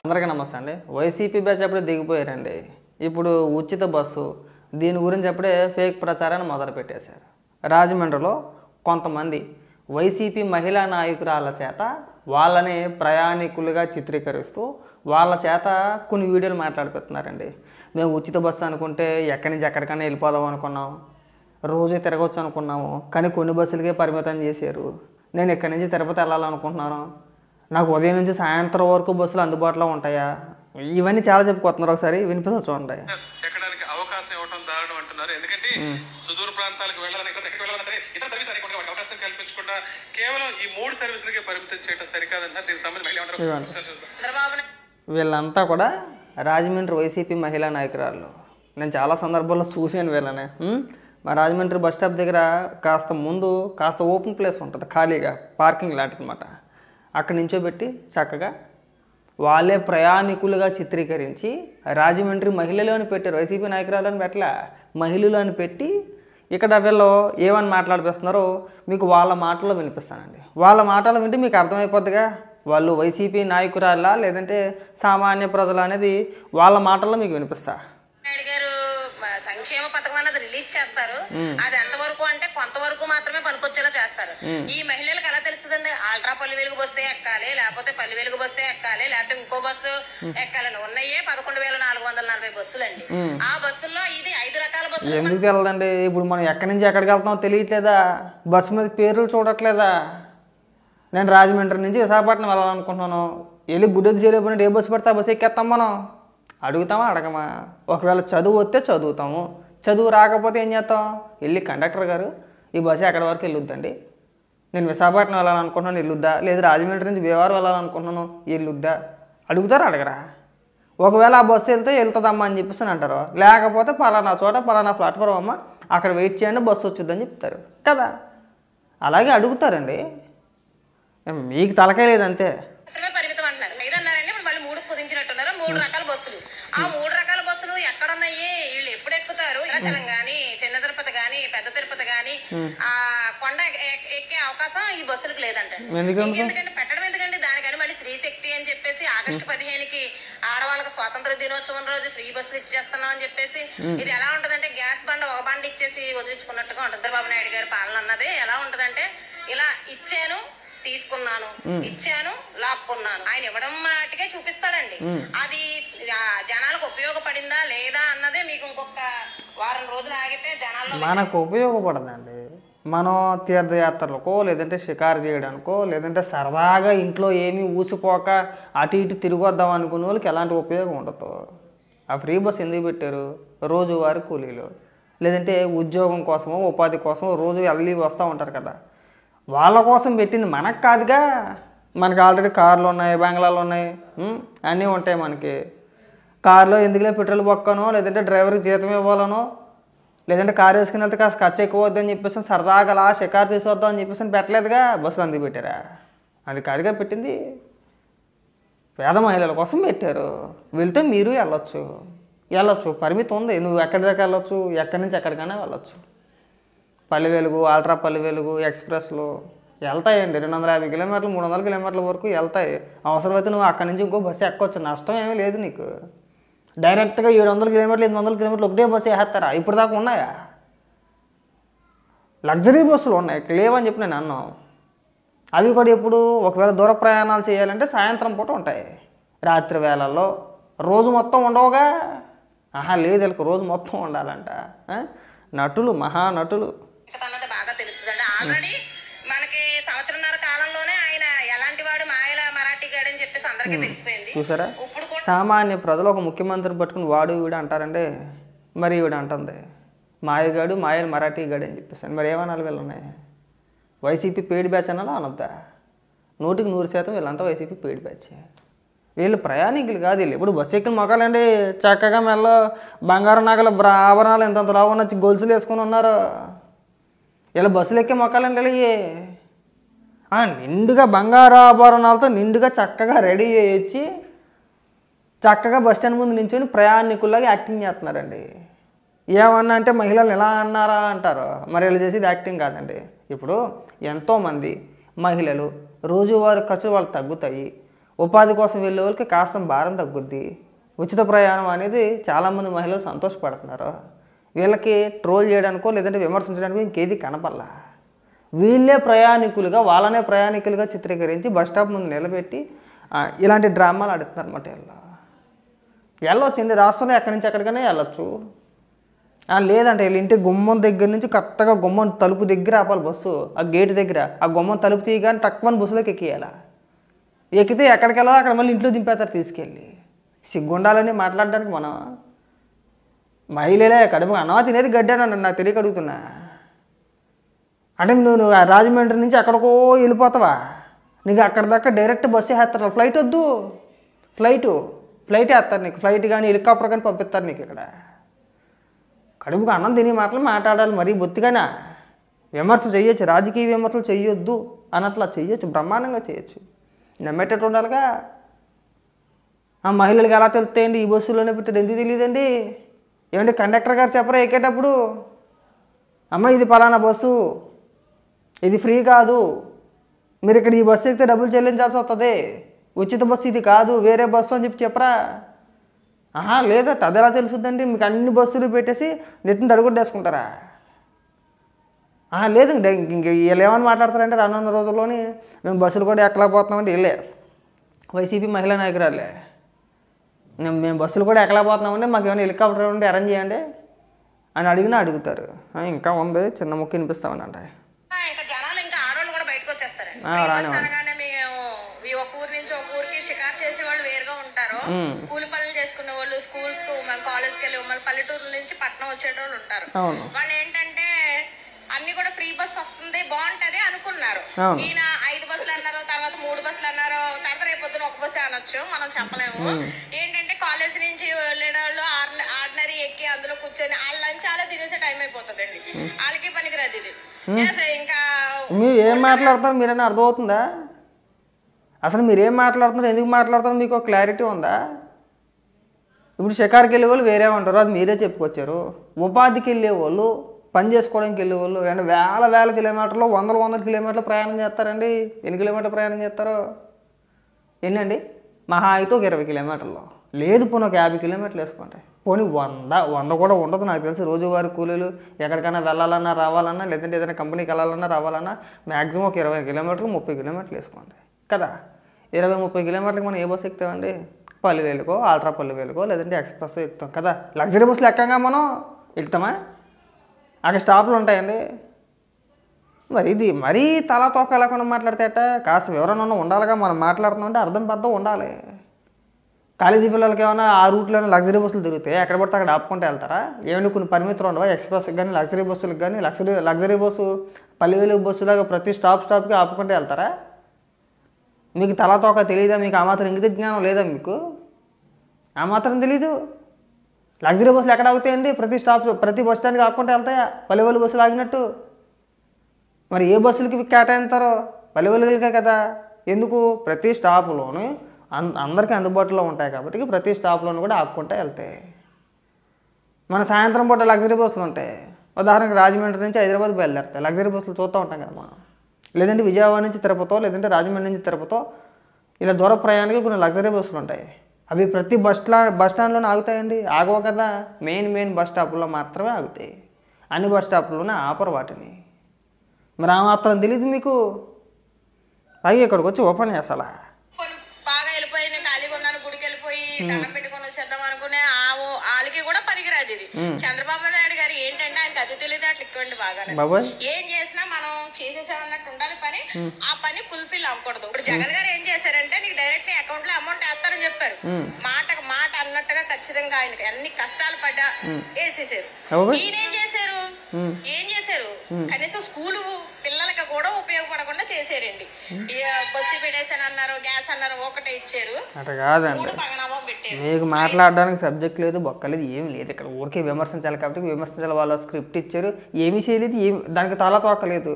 అందరికీ నమస్తే అండి. వైసీపీ బ్యాచ్ అప్పుడే దిగిపోయారండి. ఇప్పుడు ఉచిత బస్సు దీని గురించి అప్పుడే ఫేక్ ప్రచారాన్ని మొదలుపెట్టేశారు. రాజమండ్రిలో కొంతమంది వైసీపీ మహిళా నాయకురాళ్ళ చేత వాళ్ళని ప్రయాణికులుగా చిత్రీకరిస్తూ వాళ్ళ చేత కొన్ని వీడియోలు మాట్లాడిపోతున్నారండి. మేము ఉచిత బస్సు అనుకుంటే ఎక్కడి నుంచి ఎక్కడికైనా వెళ్ళిపోదాం అనుకున్నాం, రోజు తిరగవచ్చు అనుకున్నాము, కానీ కొన్ని బస్సులకే పరిమితం చేశారు. నేను ఇక్కడి నుంచి తిరుపతి వెళ్ళాలనుకుంటున్నాను, నాకు ఉదయం నుంచి సాయంత్రం వరకు బస్సులు అందుబాటులో ఉంటాయా, ఇవన్నీ చాలా చెప్పుకొస్తున్నారు. ఒకసారి వినిపిస్తా చూడండి. ఎక్కడానికి అవకాశం ఇవ్వడం దారుణం అంటున్నారు. ఎందుకంటే సుదూర ప్రాంతాలకు వెళ్ళాలని ఇతర సర్వీస్ అవకాశం కల్పించకుండా కేవలం ఈ 3 సర్వీసులకే పరిమితం చేయడం సరికాదన్నారు. దీనికి సంబంధించి వీళ్ళంతా కూడా రాజమండ్రి వైసీపీ మహిళా నాయకురాళ్ళు. నేను చాలా సందర్భాల్లో చూసాను వీళ్ళని. మా రాజమండ్రి బస్ స్టాప్ దగ్గర కాస్త ముందు కాస్త ఓపెన్ ప్లేస్ ఉంటుంది, ఖాళీగా పార్కింగ్ లాంటిది అనమాట. అక్కడి నుంచోబెట్టి చక్కగా వాళ్ళే ప్రయాణికులుగా చిత్రీకరించి రాజమండ్రి మహిళలు అని పెట్టారు. వైసీపీ నాయకురాలు అని పెట్టలే, మహిళలు అని పెట్టి ఇక్కడ వీళ్ళు ఏమని మాట్లాడిపిస్తున్నారో మీకు వాళ్ళ మాటల్లో వినిపిస్తానండి. వాళ్ళ మాటలు వింటే మీకు అర్థమైపోద్దిగా వాళ్ళు వైసీపీ నాయకురాలా లేదంటే సామాన్య ప్రజలు అనేది వాళ్ళ మాటల్లో మీకు వినిపిస్తా. సంక్షేమ పథకం అన్నది రిలీజ్ చేస్తారు. అది ఎంతవరకు అంటే కొంతవరకు మాత్రమే పనికొచ్చేలా చేస్తారు. ఈ మహిళలకు ఎలా తెలుస్తుందండి? ఆల్ట్రా పల్లి వెలుగు బస్సే ఎక్కాలి, లేకపోతే పల్లి వెలుగు బస్సే ఎక్కాలి, లేకపోతే ఇంకో బస్సు ఎక్కాలని ఉన్నాయే 11,440 బస్సులు అండి. ఆ బస్సుల్లో ఇది 5 రకాల బస్సులు. ఎందుకు తెలదండి? ఇప్పుడు మనం ఎక్కడి నుంచి ఎక్కడికి వెళ్తామో తెలియట్లేదా? బస్సు మీద పేర్లు చూడట్లేదా? నేను రాజమండ్రి నుంచి విశాఖపట్నం వెళ్ళాలనుకుంటున్నాను, వెళ్ళి గుడ్డది చేయలేకపోయినట్టు ఏ బస్సు పడితే ఆ బస్సు ఎక్కేస్తాం. మనం అడుగుతామా అడగమా? ఒకవేళ చదువు వస్తే చదువుతాము, చదువు రాకపోతే ఏం చేస్తాం? వెళ్ళి కండక్టర్ గారు ఈ బస్సు ఎక్కడి వరకు వెళ్ళొద్దండి, నేను విశాఖపట్నం వెళ్ళాలనుకుంటున్నాను వెళ్ళొద్దా, లేదు రాజమండ్రి నుంచి భీమవరం వెళ్ళాలనుకుంటున్నాను వెళ్ళొద్దా, అడుగుతారా అడగరా? ఒకవేళ ఆ బస్సు వెళ్తే వెళ్తుందమ్మా అని చెప్పేసి అంటారు. లేకపోతే పలానా చోట పలానా ప్లాట్ఫామ్ అమ్మ అక్కడ వెయిట్ చేయండి బస్సు వచ్చిందని చెప్తారు కదా. అలాగే అడుగుతారండి, మీకు తలకాయ లేదంతే. పరిమితం అంటున్నారు. 5 అన్నారండి, మళ్ళీ 3 కుదించినట్టున్నారు. 3 రకాల బస్సులు. ఆ 3 రకాల బస్సులు ఎక్కడున్నాయి, వీళ్ళు ఎప్పుడు ఎక్కుతారు? చలం గాని, చిన్న తిరుపతి గాని, పెద్ద తిరుపతి గాని ఆ కొండ ఎక్కే అవకాశం ఈ బస్సులకు లేదంట. ఎందుకంటే పెట్టడం ఎందుకంటే దానికని మళ్ళీ శ్రీశక్తి అని చెప్పేసి ఆగస్టు 15కి ఆడవాళ్ళకి స్వాతంత్ర దినోత్సవం రోజు ఫ్రీ బస్సులు ఇచ్చేస్తున్నాం అని చెప్పేసి ఇది ఎలా ఉంటదంటే గ్యాస్ బండ ఒక బండ ఇచ్చేసి వదిలించుకున్నట్టుగా ఉంటుంది. చంద్రబాబు నాయుడు గారి పాలన అన్నది ఎలా ఉంటదంటే ఇలా ఇచ్చాను తీసుకున్నాను, ఇచ్చాను లాక్కున్నాను, ఆయన ఇవ్వడం మాటకే చూపిస్తాడండి. అది జనాలకు ఉపయోగపడిందా లేదా అన్నదే మీకు ఇంకొక వారం రోజులు ఆగితే జనాల్లో మనకు ఉపయోగపడదండి. మనం తీర్థయాత్రలకో లేదంటే షికారు చేయడానికో లేదంటే సరదాగా ఇంట్లో ఏమీ ఊసిపోక అటు ఇటు తిరిగొద్దాం అనుకునే వాళ్ళకి ఎలాంటి ఉపయోగం ఉండదు. ఆ ఫ్రీ బస్ ఎందుకు పెట్టారు? రోజువారీ కూలీలు లేదంటే ఉద్యోగం కోసమో ఉపాధి కోసమో రోజు వెళ్ళి వస్తూ ఉంటారు కదా, వాళ్ళ కోసం పెట్టింది, మనకు కాదుగా. మనకి ఆల్రెడీ కార్లు ఉన్నాయి, బంగ్లాలు ఉన్నాయి, అన్నీ ఉంటాయి మనకి. కారులో ఎందుకులే పెట్రోల్ బొక్కనో లేదంటే డ్రైవర్కి జీతం ఇవ్వాలనో లేదంటే కారు వేసుకుని వెళ్తే కాస్త ఖర్చు ఎక్కువ వద్దని చెప్పేసి సరదాగా అలా షికారు చేసి వద్దాం అని చెప్పేసి పెట్టలేదుగా. బస్సులు అందుకు పెట్టారా? అది కాదుగా పెట్టింది, పేద మహిళల కోసం పెట్టారు. వెళ్తే మీరు వెళ్ళొచ్చు, పరిమితి ఉంది. నువ్వు ఎక్కడి దాకా వెళ్ళొచ్చు, ఎక్కడి నుంచి ఎక్కడికైనా వెళ్ళొచ్చు. పల్లి వెలుగు, ఆల్ట్రా పల్లి వెలుగు ఎక్స్ప్రెస్లు వెళ్తాయండి. 250 కిలోమీటర్లు 300 కిలోమీటర్ల వరకు వెళ్తాయి. అవసరమైతే నువ్వు అక్కడి నుంచి ఇంకో బస్సు ఎక్కొచ్చు, నష్టం ఏమీ లేదు నీకు. డైరెక్ట్గా 700 కిలోమీటర్లు 800 కిలోమీటర్లు ఒకటే బస్సు వేస్తారా? ఇప్పుడు దాకా ఉన్నాయా? లగ్జరీ బస్సులు ఉన్నాయి, లేవని చెప్పి నేను అన్నాను. అవి కూడా ఎప్పుడు ఒకవేళ దూర ప్రయాణాలు చేయాలంటే సాయంత్రం పూట ఉంటాయి, రాత్రి వేళల్లో రోజు మొత్తం ఉండవుగా. లేదు వీళ్ళకి రోజు మొత్తం ఉండాలంట. నటులు, మహానటులు బాగా తెలుస్తుందండి. ఆల్రెడీ మనకి సంవత్సరంన్నర కాలంలోనే ఆయన ఎలాంటి వాడు మాయల మరాఠీ గాడు అని చెప్పేసి అందరికీ తెలిసిపోయింది. చూసారా? సామాన్య ప్రజలు ఒక ముఖ్యమంత్రిని పట్టుకుని వాడు వీడు అంటారండి. మరి వీడు అంటుంది మాయగాడు, మాయల మరాఠీ గాడు అని చెప్పేసి. మరి ఏమనాలి వీళ్ళని? వైసీపీ పెయిడ్ బ్యాచ్ అనాలా అనొద్దా? 100కి 100% వీళ్ళంతా వైసీపీ పెయిడ్ బ్యాచ్. వీళ్ళు ప్రయాణికులు కాదు. వీళ్ళు ఇప్పుడు బస్సు ఎక్కిన మొక్కలండి చక్కగా మెల్ల బంగారం నగలు ఆభరణాలు ఎంతంత లావు నచ్చి గొలుసులు వేసుకొని ఉన్నారు. ఇలా బస్సులు ఎక్కే మొక్కలండి వీళ్ళకి నిండుగా బంగారు ఆభరణాలతో నిండుగా చక్కగా రెడీ చేయొచ్చి చక్కగా బస్ స్టాండ్ ముందు నించొని ప్రయాణికుల్లాగా యాక్టింగ్ చేస్తున్నారండి. ఏమన్నా అంటే మహిళలు ఎలా అన్నారా అంటారు. మరి వీళ్ళు చేసేది యాక్టింగ్ కాదండి. ఇప్పుడు ఎంతోమంది మహిళలు రోజువారీ ఖర్చులు వాళ్ళు తగ్గుతాయి, ఉపాధి కోసం వెళ్ళే వాళ్ళకి కాస్త భారం తగ్గుద్ది. ఉచిత ప్రయాణం అనేది చాలామంది మహిళలు సంతోషపడుతున్నారు. వీళ్ళకి ట్రోల్ చేయడానికో లేదంటే విమర్శించడానికో ఇంకేది కనపడలా. వీళ్ళే ప్రయాణికులుగా వాళ్ళనే ప్రయాణికులుగా చిత్రీకరించి బస్ స్టాప్ ముందు నిలబెట్టి ఇలాంటి డ్రామాలు ఆడుతున్నారు అన్నమాట. వెళ్ళొచ్చింది రాష్ట్రంలో ఎక్కడి నుంచి ఎక్కడికైనా వెళ్ళొచ్చు. లేదంటే వీళ్ళ ఇంటి గుమ్మం దగ్గర నుంచి కరెక్ట్గా గుమ్మం తలుపు దగ్గర ఆపాలి బస్సు. ఆ గేటు దగ్గర ఆ గుమ్మం తలుపు తీయగానే తక్కువని బస్సులోకి ఎక్కియాల. ఎక్కితే ఎక్కడికి వెళ్ళాలో అక్కడ మళ్ళీ ఇంట్లో దింపేస్తారు తీసుకెళ్ళి. సిగ్గుండాలని మాట్లాడడానికి మనం మహిళలే కడుపు అన్నమా తినేది గడ్డానండి నాకు తెలియక అడుగుతున్నా. అంటే నువ్వు రాజమండ్రి నుంచి ఎక్కడికో వెళ్ళిపోతావా? నీకు అక్కడ దాకా డైరెక్ట్ బస్సు వేస్తారు. ఫ్లైట్ వద్దు, ఫ్లైట్ వేస్తారు నీకు. ఫ్లైట్ కానీ హెలికాప్టర్ కానీ పంపిస్తారు నీకు. ఇక్కడ కడుపుకు అన్నం తినే మాటలు మాట్లాడాలి. మరీ బొత్తిగానా విమర్శ చేయొచ్చు, రాజకీయ విమర్శలు చేయొద్దు అన్నట్లా చేయొచ్చు, బ్రహ్మాండంగా చేయొచ్చు. నమ్మేటట్టు ఉండాలిగా. ఆ మహిళలకి ఎలా తెలుస్తాయండి ఈ బస్సులోనే పెట్టారు? ఎందుకు తెలియదండి? ఏమంటే కండక్టర్ గారు చెప్పరా ఎక్కేటప్పుడు, అమ్మ ఇది పలానా బస్సు, ఇది ఫ్రీ కాదు, మీరు ఇక్కడ ఈ బస్సు ఎక్కితే డబ్బులు చెల్లించాల్సి వస్తుంది, ఉచిత బస్సు ఇది కాదు వేరే బస్సు అని చెప్పరా? లేదట. అది ఎలా తెలుసుద్దండి? మీకు అన్ని బస్సులు పెట్టేసి నెత్తిని తడుగుడ్డేసుకుంటారా? లేదు. ఇంక వీళ్ళు ఏమని మాట్లాడతారంటే రానున్న రోజుల్లోని మేము బస్సులు కూడా ఎక్కలేకపోతున్నామంటే వీళ్ళే వైసీపీ మహిళా నాయకురాలే, మేము బస్సులు కూడా ఎక్కలేకపోతున్నామంటే మాకు ఏమైనా హెలికాప్టర్ ఉంటే అరేంజ్ చేయండి అని అడుగుతారు. ఇంకా ఉంది చిన్న ముక్క వినిపిస్తామని అంటే ఇంకా జనాలు ఇంకా ఆడవాళ్ళు కూడా బయటకు వచ్చేస్తారు. ఒక ఊరు నుంచి ఒక ఊరికి షికారు చేసే వాళ్ళు వేరుగా ఉంటారు. కూలి పనులు చేసుకునే వాళ్ళు స్కూల్స్ కు కాలేజ్కి వెళ్ళి మళ్ళీ పల్లెటూరు నుంచి పట్టణం వచ్చేటోళ్ళు ఉంటారు. వాళ్ళు ఏంటంటే అన్ని కూడా ఫ్రీ బస్ వస్తుంది బాగుంటది అనుకున్నారు. ఈయన 5 బస్సులు అన్నారు, తర్వాత 3 బస్సులు అన్నారు, తర్వాత రేపొద్దున ఒక బస్సు అనొచ్చు, మనం చెప్పలేము. ఏంటంటే కాలేజ్ నుంచి వెళ్ళేవాళ్ళు ఆర్డినరీ ఎక్కి అందులో కూర్చొని వాళ్ళ లంచ్ అలా తినేసే టైం అయిపోతుందండి. వాళ్ళకి పనికిరాదు ఇది. ఇంకా మీరు ఏం మాట్లాడతారు మీరని అర్థమవుతుందా? అసలు మీరేం మాట్లాడుతున్నారు, ఎందుకు మాట్లాడుతున్నారు, మీకు క్లారిటీ ఉందా? ఇప్పుడు షికారుకి వెళ్ళే వాళ్ళు వేరే ఉంటారు, అది మీరే చెప్పుకొచ్చారు. ఉపాధికి వెళ్ళే వాళ్ళు, పని చేసుకోవడానికి వెళ్ళే వాళ్ళు అంటే వేల కిలోమీటర్లు, వందల కిలోమీటర్లు ప్రయాణం చేస్తారండి. ఎన్ని కిలోమీటర్లు ప్రయాణం చేస్తారు? ఎన్నండి? మహా అయితే ఒక 20 కిలోమీటర్లు, లేదు పోనీ ఒక 50 కిలోమీటర్లు వేసుకోండి. పోనీ 100 కూడా ఉండదు నాకు తెలిసి. రోజువారీ కూలీలు ఎక్కడికైనా వెళ్ళాలన్నా రావాలన్నా, లేదంటే ఏదైనా కంపెనీకి వెళ్ళాలన్నా రావాలన్నా మ్యాక్సిమం ఒక 20 కిలోమీటర్లు 30 కిలోమీటర్లు వేసుకోండి కదా. 20-30 కిలోమీటర్లకి మనం ఏ బస్సు ఎక్కుతామండి? పల్లెవేలుకో, ఆల్ట్రా పల్లెవేలుకో, లేదంటే ఎక్స్ప్రెస్ ఎక్కుతాం కదా. లగ్జరీ బస్సులు ఎక్కంగా మనం ఎక్కుతామా? అక్కడ స్టాపులు ఉంటాయండి. మరి ఇది మరీ తలా తోక లేకుండా మాట్లాడితేట కాస్త వివరణ ఉండాలిగా. మనం మాట్లాడుతున్నామంటే అర్థం ఉండాలి. కాలేజీ పిల్లలకి ఏమైనా ఆ రూట్లోనే లగ్జరీ బస్సులు తిరుగుతాయి, ఎక్కడ పడితే అక్కడ ఆపుకుంటూ వెళ్తారా? ఏమైనా కొన్ని పరిమితులు ఉండవా? ఎక్స్ప్రెస్కి కానీ లగ్జరీ బస్సులకు కానీ, లగ్జరీ బస్సు పల్లెవేలు బస్సులాగా ప్రతి స్టాప్కి ఆపుకుంటూ వెళ్తారా? మీకు తలా తోక తెలియదా? మీకు ఆ మాత్రం ఇంగిత జ్ఞానం లేదా? మీకు ఆ మాత్రం తెలీదు? లగ్జరీ బస్సులు ఎక్కడ ఆగుతాయండి? ప్రతి బస్ స్టాండ్కి ఆపుకుంటూ వెళ్తాయా పల్లెవేలు బస్సులు ఆగినట్టు? మరి ఏ బస్సులకి కేటాయిస్తారో? పల్లెవేలుకే కదా. ఎందుకు? ప్రతి స్టాప్లోనూ అందరికీ అందుబాటులో ఉంటాయి కాబట్టి ప్రతి స్టాప్లోనూ కూడా ఆపుకుంటూ వెళ్తాయి. మన సాయంత్రం పూట లగ్జరీ బస్సులు ఉంటాయి. ఉదాహరణకు రాజమండ్రి నుంచి హైదరాబాద్ బయలుదేరుతాయి లగ్జరీ బస్సులు చూస్తూ ఉంటాం కదా మనం. లేదంటే విజయవాడ నుంచి తిరుపతో, లేదంటే రాజమండ్రి నుంచి తిరుపతో ఇలా దూర ప్రయాణానికి కొన్ని లగ్జరీ బస్సులు ఉంటాయి. అవి ప్రతి బస్ స్టాండ్లోనే ఆగుతాయండి? ఆగవు కదా. మెయిన్ బస్ స్టాప్లో మాత్రమే ఆగుతాయి. అన్ని బస్ స్టాప్లోనే ఆపరు వాటిని. మరి ఆ మాత్రం తెలియదు మీకు? అవి ఇక్కడికి వచ్చి ఓపెన్ చేస్తాలా? బాగా వెళ్ళిపోయి నేను ఖాళీగా ఉన్నాను, గుడికి వెళ్ళిపోయి దండం పెట్టుకొని వచ్చేద్దాం అనుకునే వాళ్ళకి కూడా పనికిరాదు ఇది. చంద్రబాబు నాయుడు గారు ఏంటంటే ఆయనకి అది తెలియదు అట్లా ఎక్కువండి. బాగా ఏం చేసినా మనం చేసేసామన్నట్టు ఉండాలి పని. ఆ పని ఫుల్ఫిల్ అవ్వకూడదు. ఇప్పుడు జగన్ గారు ఏం చేశారంటే నీకు డైరెక్ట్ అకౌంట్ లో అమౌంట్ వేస్తారని చెప్పారు. మాట అన్నట్టుగా ఖచ్చితంగా ఆయనకి అన్ని కష్టాలు పడ్డా వేసేసారు. ఈయనేం చేశారు? కనీసం స్కూలు పిల్లలకి కూడా ఉపయోగపడకుండా చేశారండి. బస్సు పెట్టేసాను అన్నారు, గ్యాస్ అన్నారు, ఒకటే ఇచ్చారు. అట్లా కాదండి, మీకు మాట్లాడడానికి సబ్జెక్ట్ లేదు, బొక్కలేదు, ఏం లేదు. ఇక్కడ ఊరికే విమర్శించాలి కాబట్టి విమర్శించాలి. వాళ్ళు స్క్రిప్ట్ ఇచ్చారు, ఏమీ చేయలేదు, దానికి తల తోకలేదు.